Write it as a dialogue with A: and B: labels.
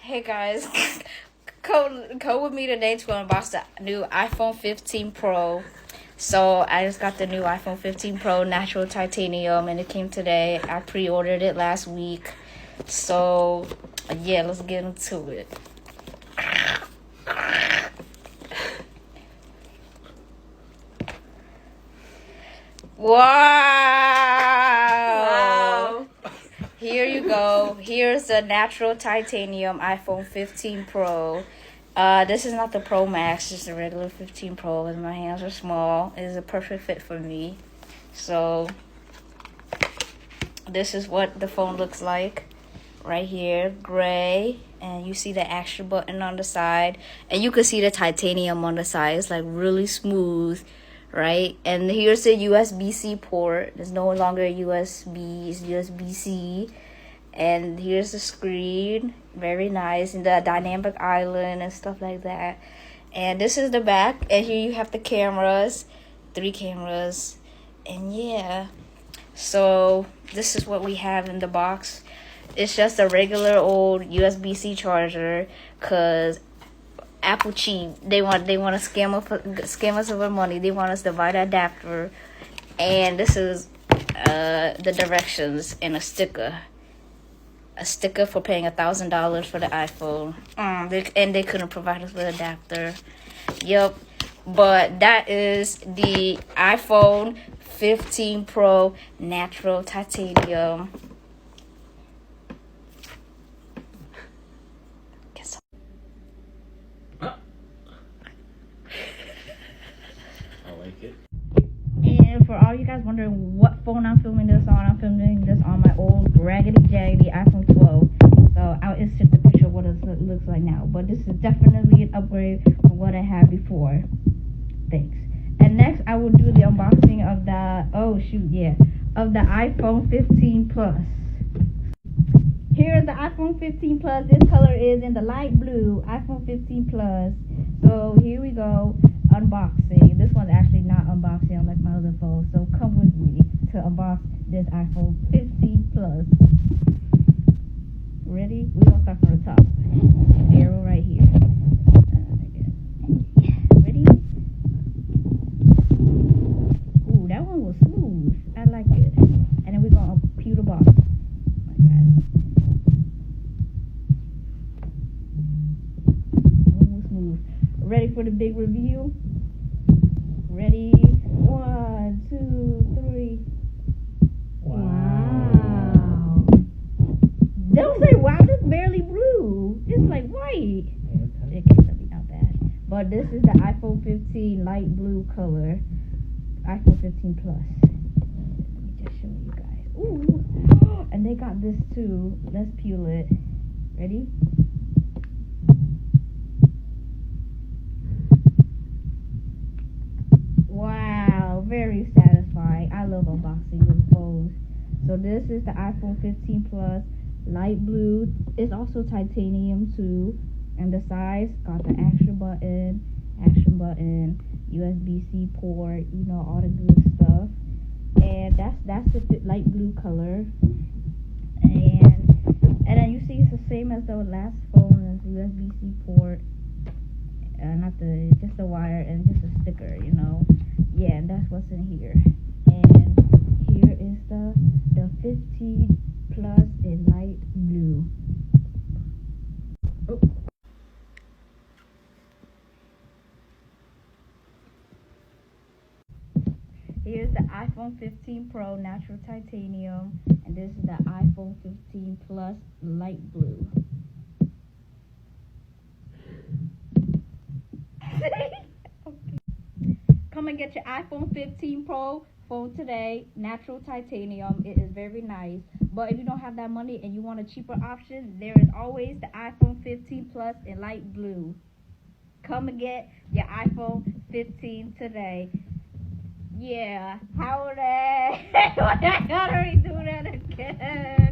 A: Hey guys, code with me today to unbox the new iPhone 15 Pro. So I just got the new iPhone 15 Pro natural titanium and it came today. I pre-ordered it last week. So yeah, let's get into it. Wow! Here you go. Here's the natural titanium iPhone 15 Pro. This is not the Pro Max, just a regular 15 Pro, because my hands are small. It is a perfect fit for me. So, this is what the phone looks like. Right here, gray. And you see the action button on the side. And you can see the titanium on the side. It's like really smooth, right? And here's the USB-C port. It's no longer USB, it's USB-C. And here's the screen, very nice, and the dynamic island and stuff like that. And this is the back, and here you have the cameras, 3 cameras, and yeah. So this is what we have in the box. It's just a regular old USB-C charger, cause Apple cheap. They want to scam us of our money. They want us to buy the adapter, and this is the directions and a sticker. A sticker for paying $1,000 for the iPhone. And they couldn't provide us with an adapter. Yep. But that is the iPhone 15 Pro natural titanium.
B: I like it.
A: And for all you guys wondering what phone I'm filming this on, I'm filming this on my old raggedy jaggedy iPhone 12. So I'll insert the picture of what it looks like now. But this is definitely an upgrade from what I had before. Thanks. And next I will do the unboxing of the of the iPhone 15 Plus. Here is the iPhone 15 Plus. This color is in the light blue. iPhone 15 Plus. So here we go. Unboxing. This one's actually not unboxing unlike my other phone. So come with me to unbox this iPhone 15 Plus. Ready? We're gonna start from the top. Arrow right here. Ready? Ooh, that one was smooth. I like it. And then we're gonna peel the box. Oh my God. That one was smooth. Ready for the big review? Ready? 1, 2, 3. Wow. Don't say wow, this barely blue. It's like white. It can't be not bad. But this is the iPhone 15 light blue color. iPhone 15 Plus. Let me just show you guys. Ooh. And they got this too. Let's peel it. Ready? Wow, very satisfying. I love unboxing with phones. So this is the iPhone 15 Plus light blue. It's also titanium too. And the size got the action button, USB-C port, you know, all the good stuff. And that's the light blue color. And then you see it's the same as the last phone. It's USB-C port. Just the wire and just a sticker, you know. Yeah, and that's what's in here. And here is the 15 Plus in light blue. Oh. Here's the iPhone 15 Pro natural titanium, and this is the iPhone 15 Plus light blue. Come and get your iPhone 15 Pro phone today. Natural titanium. It is very nice. But if you don't have that money and you want a cheaper option, there is always the iPhone 15 Plus in light blue. Come and get your iPhone 15 today. Yeah. How would I? Why I gotta redo that again?